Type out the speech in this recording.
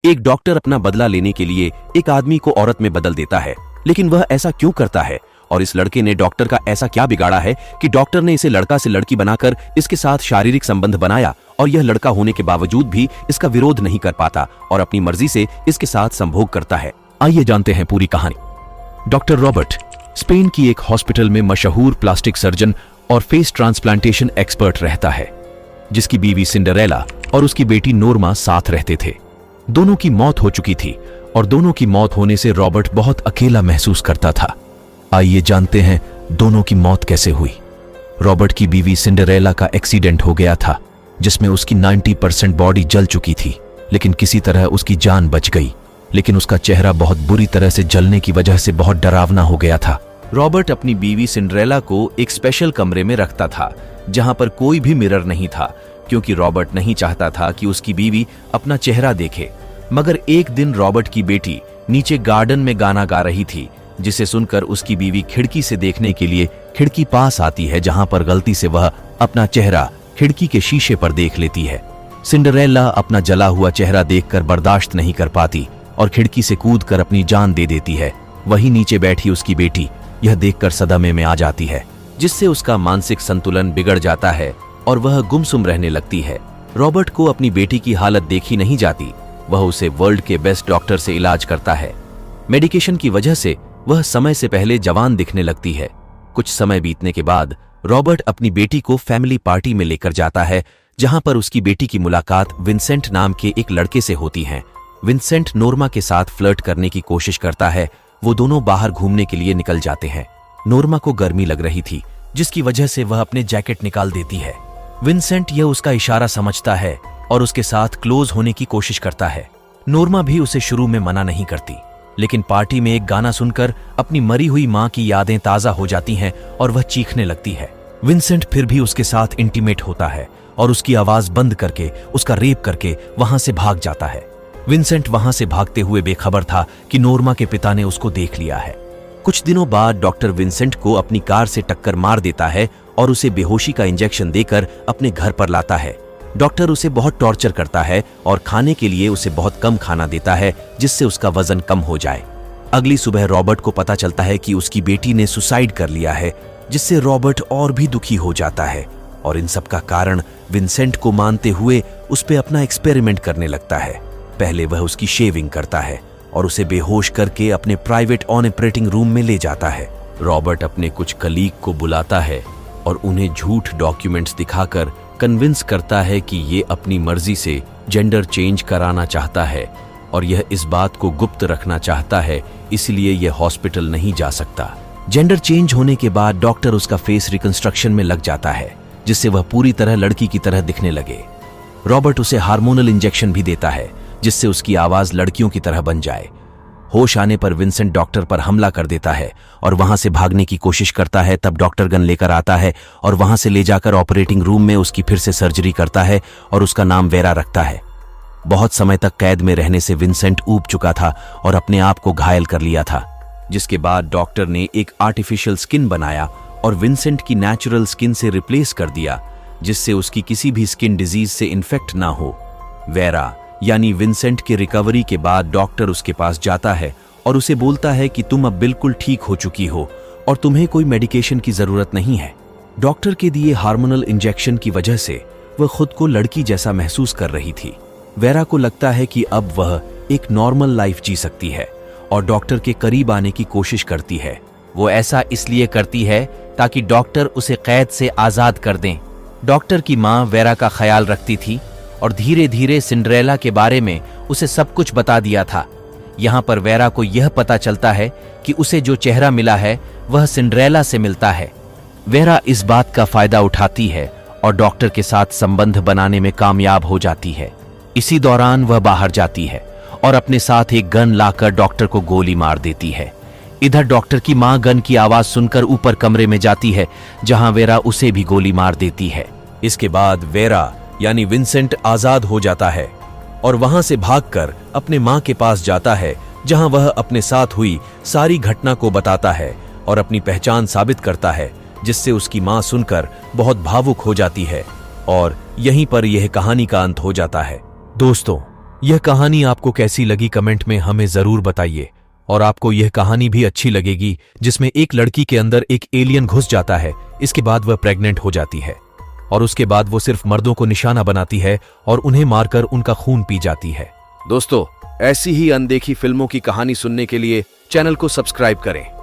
एक डॉक्टर अपना बदला लेने के लिए एक आदमी को औरत में बदल देता है, लेकिन वह ऐसा क्यों करता है और इस लड़के ने डॉक्टर का ऐसा क्या बिगाड़ा है कि डॉक्टर ने इसे लड़का से लड़की बनाकर इसके साथ शारीरिक संबंध बनाया और यह लड़का होने के बावजूद भी इसका विरोध नहीं कर पाता और अपनी मर्जी से इसके साथ संभोग करता है। आइए जानते हैं पूरी कहानी। डॉक्टर रॉबर्ट स्पेन की एक हॉस्पिटल में मशहूर प्लास्टिक सर्जन और फेस ट्रांसप्लांटेशन एक्सपर्ट रहता है, जिसकी बीवी सिंडरेला और उसकी बेटी नोर्मा साथ रहते थे। दोनों की मौत हो चुकी थी और दोनों की मौत होने से रॉबर्ट बहुत अकेला महसूस करता था। आइए जानते हैं दोनों की मौत कैसे हुई। रॉबर्ट की बीवी सिंडरेला का एक्सीडेंट हो गया था, जिसमें उसकी 90% बॉडी जल चुकी थी, लेकिन किसी तरह उसकी जान बच गई। लेकिन उसका चेहरा बहुत बुरी तरह से जलने की वजह से बहुत डरावना हो गया था। रॉबर्ट अपनी बीवी सिंडरेला को एक स्पेशल कमरे में रखता था, जहां पर कोई भी मिरर नहीं था, क्योंकि रॉबर्ट नहीं चाहता था कि उसकी बीवी अपना चेहरा देखे। मगर एक दिन रॉबर्ट की बेटी नीचे गार्डन में गाना गा रही थी, जिसे सुनकर उसकी बीवी खिड़की से देखने के लिए खिड़की पास आती है, जहां पर गलती से वह अपना चेहरा खिड़की के शीशे पर देख लेती है। सिंडरेला अपना जला हुआ चेहरा देखकर बर्दाश्त नहीं कर पाती और खिड़की से कूदकर अपनी जान दे देती है। वहीं नीचे बैठी उसकी बेटी यह देखकर सदमे में आ जाती है, जिससे उसका मानसिक संतुलन बिगड़ जाता है और वह गुमसुम रहने लगती है। रॉबर्ट को अपनी बेटी की हालत देखी नहीं जाती। वह उसे वर्ल्ड के बेस्ट डॉक्टर से इलाज करता है। मेडिकेशन की वजह से वह समय से पहले जवान दिखने लगती है। कुछ समय बीतने के बाद रॉबर्ट अपनी बेटी को फैमिली पार्टी में लेकर जाता है, जहां पर उसकी बेटी की मुलाकात विंसेंट नाम के एक लड़के से होती है। विंसेंट नोर्मा के साथ फ्लर्ट करने की कोशिश करता है। वो दोनों बाहर घूमने के लिए निकल जाते हैं। नोर्मा को गर्मी लग रही थी, जिसकी वजह से वह अपने जैकेट निकाल देती है। विंसेंट यह उसका इशारा समझता है और उसके साथ क्लोज होने की कोशिश करता है। नोर्मा भी उसे शुरू में मना नहीं करती, लेकिन पार्टी में एक गाना सुनकर अपनी मरी हुई मां की यादें ताजा हो जाती हैं और वह चीखने लगती है। विंसेंट फिर भी उसके साथ इंटीमेट होता है और उसकी आवाज बंद करके उसका रेप करके वहां से भाग जाता है। विंसेंट वहां से भागते हुए बेखबर था कि नोर्मा के पिता ने उसको देख लिया है। कुछ दिनों बाद डॉक्टर विंसेंट को अपनी कार से टक्कर मार देता है और उसे बेहोशी का इंजेक्शन देकर अपने घर पर लाता है। डॉक्टर उसे बहुत टॉर्चर करता है और खाने के लिए उसे बहुत कम खाना देता है, जिससे उसका वजन कम हो जाए। अगली सुबह रॉबर्ट को पता चलता है कि उसकी बेटी ने सुसाइड कर लिया है, जिससे रॉबर्ट और भी दुखी हो जाता है और इन सब का कारण विंसेंट को मानते हुए उस पे अपना एक्सपेरिमेंट करने लगता है। पहले वह उसकी शेविंग करता है और उसे बेहोश करके अपने प्राइवेट ऑपरेटिंग रूम में ले जाता है। रॉबर्ट अपने कुछ कलीग को बुलाता है और उन्हें झूठ डॉक्यूमेंट्स दिखाकर कन्विंस करता है कि ये अपनी मर्जी से जेंडर चेंज कराना चाहता है और यह इस बात को गुप्त रखना चाहता है, इसलिए यह हॉस्पिटल नहीं जा सकता। जेंडर चेंज होने के बाद डॉक्टर उसका फेस रिकंस्ट्रक्शन में लग जाता है, जिससे वह पूरी तरह लड़की की तरह दिखने लगे। रॉबर्ट उसे हार्मोनल इंजेक्शन भी देता है, जिससे उसकी आवाज लड़कियों की तरह बन जाए। होश आने पर विंसेंट डॉक्टर पर हमला कर देता है और वहां से भागने की कोशिश करता है। तब डॉक्टर गन लेकर आता है और वहां से ले जाकर ऑपरेटिंग रूम में उसकी फिर से सर्जरी करता है और उसका नाम वेरा रखता है। बहुत समय तक कैद में रहने से विंसेंट ऊब चुका था और अपने आप को घायल कर लिया था, जिसके बाद डॉक्टर ने एक आर्टिफिशियल स्किन बनाया और विंसेंट की नेचुरल स्किन से रिप्लेस कर दिया, जिससे उसकी किसी भी स्किन डिजीज से इन्फेक्ट ना हो। वेरा यानी विंसेंट की रिकवरी के बाद डॉक्टर उसके पास जाता है और उसे बोलता है कि तुम अब बिल्कुल ठीक हो चुकी हो और तुम्हें कोई मेडिकेशन की जरूरत नहीं है। डॉक्टर के दिए हार्मोनल इंजेक्शन की वजह से वह खुद को लड़की जैसा महसूस कर रही थी। वेरा को लगता है कि अब वह एक नॉर्मल लाइफ जी सकती है और डॉक्टर के करीब आने की कोशिश करती है। वो ऐसा इसलिए करती है ताकि डॉक्टर उसे कैद से आजाद कर दें। डॉक्टर की मां वेरा का ख्याल रखती थी और धीरे धीरे सिंड्रेला के बारे में उसे सब कुछ बता दिया था। यहाँ पर वेरा को यह पता चलता है कि उसे जो चेहरा मिला है वह सिंड्रेला से मिलता है। वेरा इस बात का फायदा उठाती है और डॉक्टर के साथ संबंध बनाने में कामयाब हो जाती है। इसी दौरान वह बाहर जाती है और अपने साथ एक गन लाकर डॉक्टर को गोली मार देती है। इधर डॉक्टर की मां गन की आवाज सुनकर ऊपर कमरे में जाती है, जहां वेरा उसे भी गोली मार देती है। इसके बाद वेरा यानी विंसेंट आजाद हो जाता है और वहां से भागकर अपने मां के पास जाता है, जहां वह अपने साथ हुई सारी घटना को बताता है और अपनी पहचान साबित करता है, जिससे उसकी मां सुनकर बहुत भावुक हो जाती है और यहीं पर यह कहानी का अंत हो जाता है। दोस्तों, यह कहानी आपको कैसी लगी कमेंट में हमें जरूर बताइए। और आपको यह कहानी भी अच्छी लगेगी जिसमें एक लड़की के अंदर एक एलियन घुस जाता है, इसके बाद वह प्रेग्नेंट हो जाती है और उसके बाद वो सिर्फ मर्दों को निशाना बनाती है और उन्हें मारकर उनका खून पी जाती है। दोस्तों, ऐसी ही अनदेखी फिल्मों की कहानी सुनने के लिए चैनल को सब्सक्राइब करें।